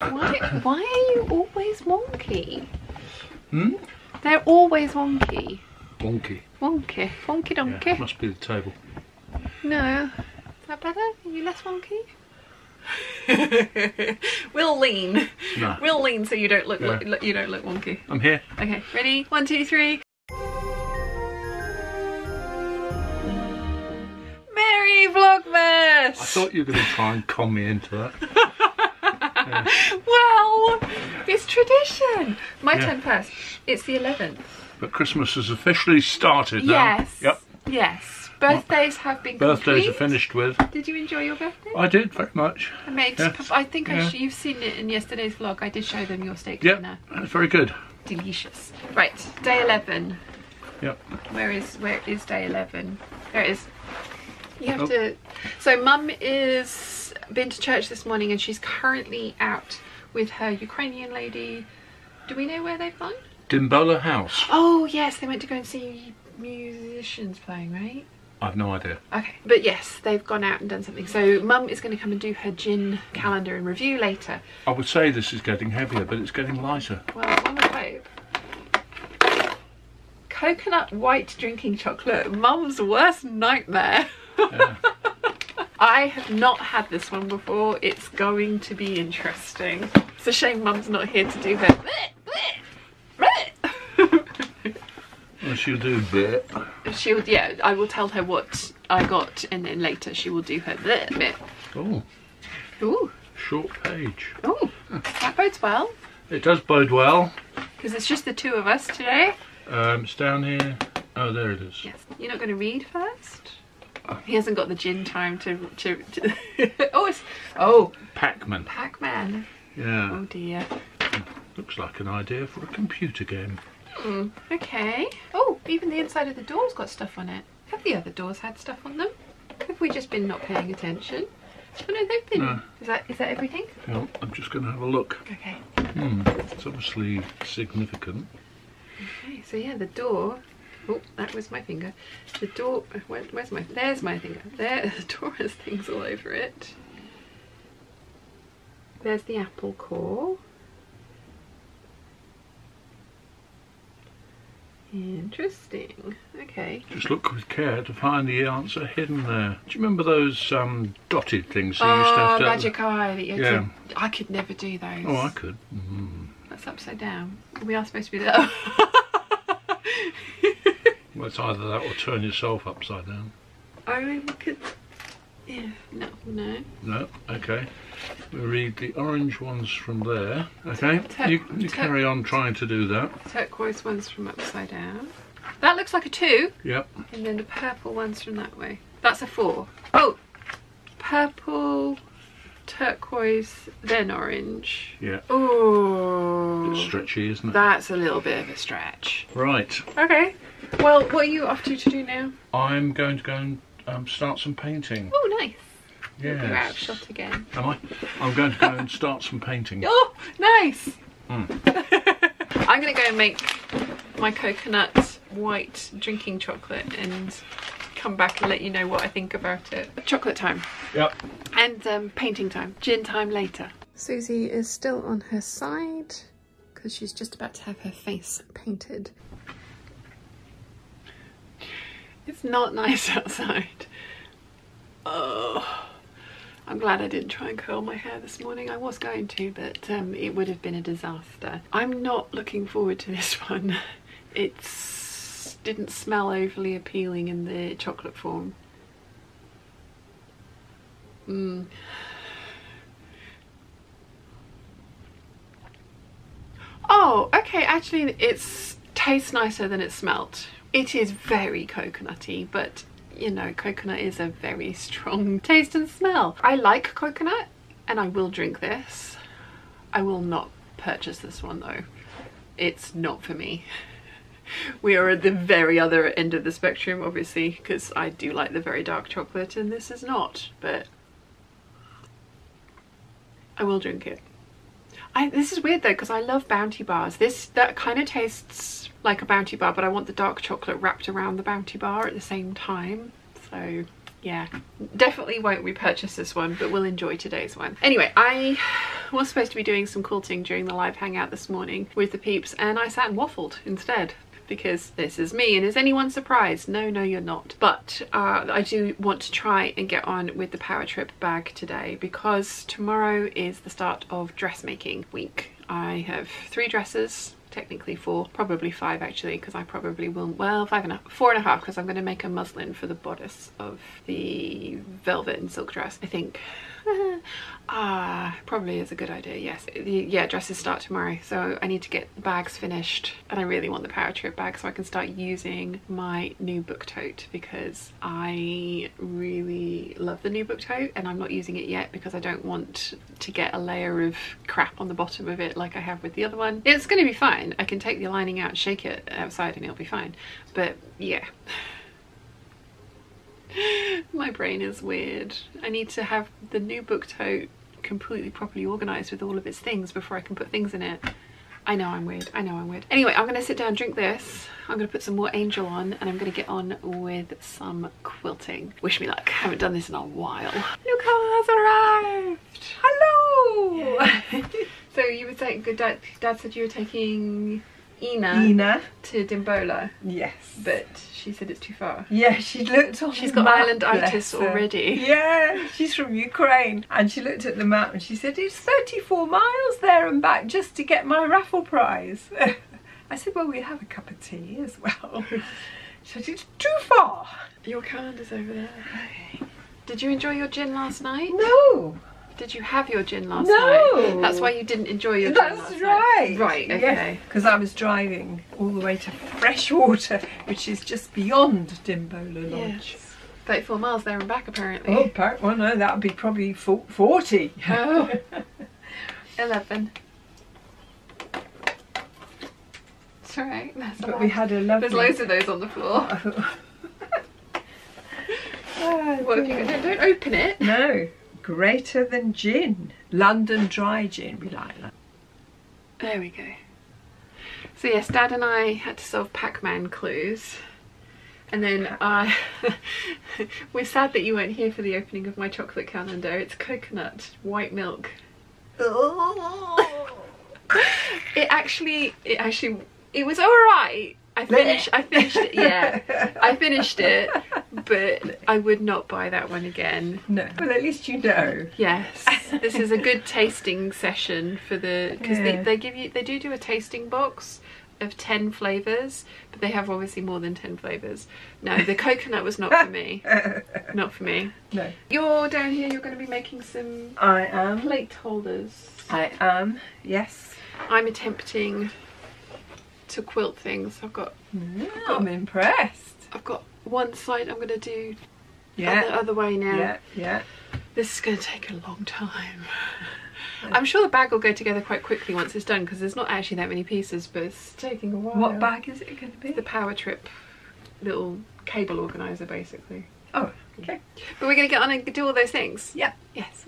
Why are you always wonky? Hmm? They're always wonky. Wonky. Wonky. Wonky donkey. Yeah, must be the table. No. Is that better? Are you less wonky? We'll lean. No. We'll lean so you don't look, you don't look wonky. I'm here. Okay, ready? 1, 2, 3. Merry Vlogmas! I thought you were going to try and con me into that. Well, it's tradition. My turn first. It's the 11th. But Christmas has officially started now. Yes. Yep. Yes. Birthdays have been Birthdays complete. are finished with. Did you enjoy your birthday? I did, very much. I made. Yes. I think Yeah. you've seen it in yesterday's vlog. I did show them your steak Yep, dinner. that's very good. Delicious. Right, day 11. Yep. Where is day 11? There it is. You have to. So Mum is been to church this morning and she's currently out with her Ukrainian lady. Do we know where they've gone? Dimbola House. Oh yes, they went to go and see musicians playing, right? I've no idea. Okay, but yes, they've gone out and done something. So Mum is going to come and do her gin calendar and review later. I would say this is getting heavier, but it's getting lighter. Well, one would hope. Coconut white drinking chocolate, Mum's worst nightmare. Yeah. I have not had this one before. It's going to be interesting. It's a shame Mum's not here to do her. Well, she'll do a bit. She'll, yeah, I will tell her what I got and then later she will do her bit. Oh, Ooh, short page. ooh, that bodes well. It does bode well. Because it's just the two of us today. It's down here. Oh, there it is. Yes. You're not going to read first? He hasn't got the gin time to oh, it's... Oh! Pac-Man. Pac-Man. Yeah. Oh dear. Looks like an idea for a computer game. Okay. Oh, even the inside of the door's got stuff on it. Have the other doors had stuff on them? Have we just been not paying attention? Oh no, they've been. No. Is that everything? Well, I'm just going to have a look. Okay. It's obviously significant. Okay, so yeah, the door. Oh, that was my finger. The door. Where's my? There's my finger. There, the door has things all over it. There's the apple core. Interesting. Okay. Just look with care to find the answer hidden there. Do you remember those dotted things that you used to have to... magic eye. That you had Yeah. to, I could never do those. Oh, I could. That's upside down. We are supposed to be there. Well, it's either that or turn yourself upside down. I mean, we could... Yeah, no. No, okay. We'll read the orange ones from there. Okay, you carry on trying to do that. Turquoise ones from upside down. That looks like a 2. Yep. And then the purple ones from that way. That's a 4. Oh! Purple, turquoise, then orange. Yeah. Oh. Bit stretchy, isn't it? That's a little bit of a stretch. Right. Okay. Well, what are you off to do now? I'm going to go and start some painting. Oh, nice. Yes. You're out of shot again. Am I? I'm going to go and start some painting. Oh, nice. Mm. I'm going to go and make my coconut white drinking chocolate and come back and let you know what I think about it. Chocolate time. Yep. And painting time. Gin time later. Susie is still on her side because she's just about to have her face painted. It's not nice outside. Oh, I'm glad I didn't try and curl my hair this morning. I was going to, but it would have been a disaster. I'm not looking forward to this one. It didn't smell overly appealing in the chocolate form. Oh, okay, actually it tastes nicer than it smelt. It is very coconutty, but you know, coconut is a very strong taste and smell. I like coconut and I will drink this. I will not purchase this one though. It's not for me. We are at the very other end of the spectrum, obviously, because I do like the very dark chocolate and this is not, but I will drink it. This is weird though, because I love Bounty bars. That kind of tastes like a Bounty bar, but I want the dark chocolate wrapped around the Bounty bar at the same time. So yeah, definitely won't repurchase this one, but we'll enjoy today's one. Anyway, I was supposed to be doing some quilting during the live hangout this morning with the peeps, and I sat and waffled instead. Because this is me, and is anyone surprised? No, no, you're not. But I do want to try and get on with the Power Trip bag today, because tomorrow is the start of dressmaking week. I have 3 dresses, technically 4, probably 5 actually, because I probably will, well, 4.5, because I'm going to make a muslin for the bodice of the velvet and silk dress, I think. Probably is a good idea, yes. Yeah, dresses start tomorrow, so I need to get the bags finished, and I really want the Power Trip bag so I can start using my new book tote, because I really love the new book tote, and I'm not using it yet because I don't want to get a layer of crap on the bottom of it like I have with the other one. It's going to be fine. I can take the lining out, shake it outside, and it'll be fine. But yeah. My brain is weird. I need to have the new book tote completely properly organised with all of its things before I can put things in it. I know I'm weird. I know I'm weird. Anyway, I'm going to sit down, drink this. I'm going to put some more Angel on, and I'm going to get on with some quilting. Wish me luck. I haven't done this in a while. Look who has arrived. Hello. Yeah. So you were saying, Dad said you were taking Ina to Dimbola. Yes. But she said it's too far. Yeah, she looked on She's the got map, island-itis already. Yeah, she's from Ukraine. And she looked at the map and she said, it's 34 miles there and back just to get my raffle prize. I said, well, we'll have a cup of tea as well. She said, it's too far. Your calendar's over there. Okay. Did you enjoy your gin last night? No. Did you have your gin last night? No. That's why you didn't enjoy your gin last night. That's right. Right, okay. Because I was driving all the way to Freshwater, which is just beyond Dimbola Lodge. Yes. 34 miles there and back, apparently. Oh, well, no, that would be probably 40. Oh. 11. It's alright. But we had a lovely... There's loads of those on the floor. What have you got? Don't open it. No. Greater than gin. London dry gin, we like that. There we go. So yes, Dad and I had to solve Pac-Man clues. And then we're sad that you weren't here for the opening of my chocolate calendar. It's coconut, white milk. It was alright. I finished it, yeah. I finished it, but I would not buy that one again. No. Well, at least you know. Yes. This is a good tasting session for the, because they do a tasting box of 10 flavours, but they have obviously more than 10 flavours. No, the coconut was not for me. Not for me. No. You're down here, you're going to be making some plate holders. I am, yes. I'm attempting to quilt things. I'm impressed. I've got one side I'm going to do the Yeah. other way now. Yeah, yeah. This is going to take a long time. I'm sure the bag will go together quite quickly once it's done, because there's not actually that many pieces, but it's taking a while. What bag is it going to be? The Power Trip little cable organiser, basically. Oh, okay. But we're going to get on and do all those things. Yeah. Yes.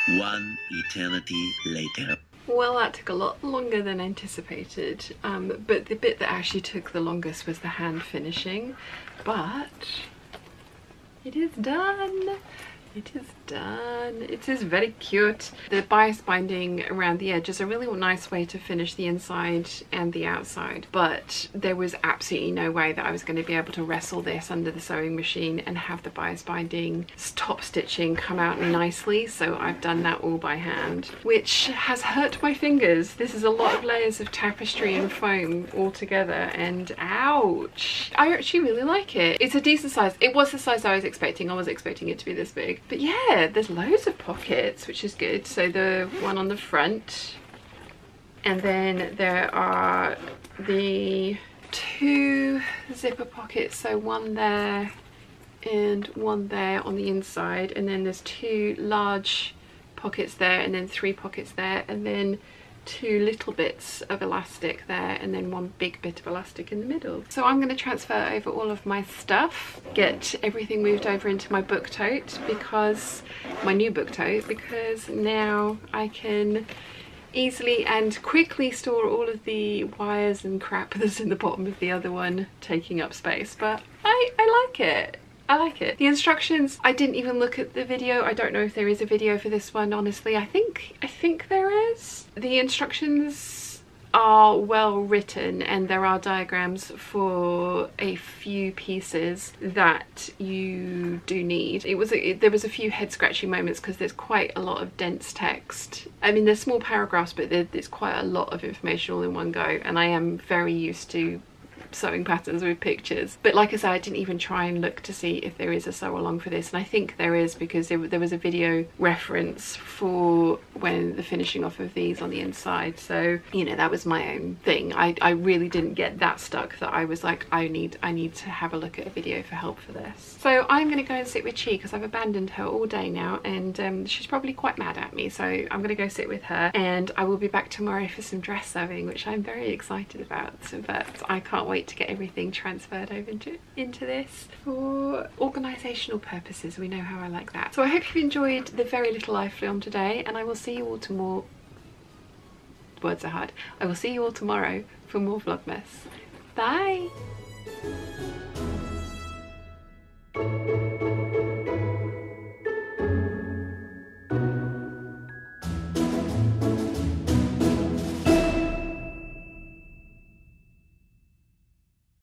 One eternity later. Well, that took a lot longer than anticipated, but the bit that actually took the longest was the hand finishing, but it is done. It is done. It is very cute. The bias binding around the edge is a really nice way to finish the inside and the outside, but there was absolutely no way that I was going to be able to wrestle this under the sewing machine and have the bias binding top stitching come out nicely, so I've done that all by hand, which has hurt my fingers. This is a lot of layers of tapestry and foam all together, and ouch. I actually really like it. It's a decent size. It was the size I was expecting. I was expecting it to be this big. But yeah, there's loads of pockets, which is good. So the one on the front, and then there are the 2 zipper pockets, so one there and one there on the inside, and then there's 2 large pockets there, and then 3 pockets there, and then 2 little bits of elastic there, and then 1 big bit of elastic in the middle. So I'm going to transfer over all of my stuff, get everything moved over into my book tote, because my new book tote, because now I can easily and quickly store all of the wires and crap that's in the bottom of the other one taking up space. But I like it. I like it. The instructions, I didn't even look at the video. I don't know if there is a video for this one, honestly. I think there is. The instructions are well written and there are diagrams for a few pieces that you do need. There was a few head scratching moments because there's quite a lot of dense text. I mean, there's small paragraphs, but there's quite a lot of information all in one go, and I am very used to sewing patterns with pictures. But like I said, I didn't even try and look to see if there is a sew along for this, and I think there is because there was a video reference for when the finishing off of these on the inside. So, you know, that was my own thing. I really didn't get that stuck that I was like, I need to have a look at a video for help for this. So I'm gonna go and sit with Chi because I've abandoned her all day now, and she's probably quite mad at me, so I'm gonna go sit with her, and I will be back tomorrow for some dress sewing, which I'm very excited about. But I can't wait to get everything transferred over into this for organisational purposes. We know how I like that. So I hope you've enjoyed the very little I filmed today, and I will see you all tomorrow. Words are hard. I will see you all tomorrow for more Vlogmas. Bye!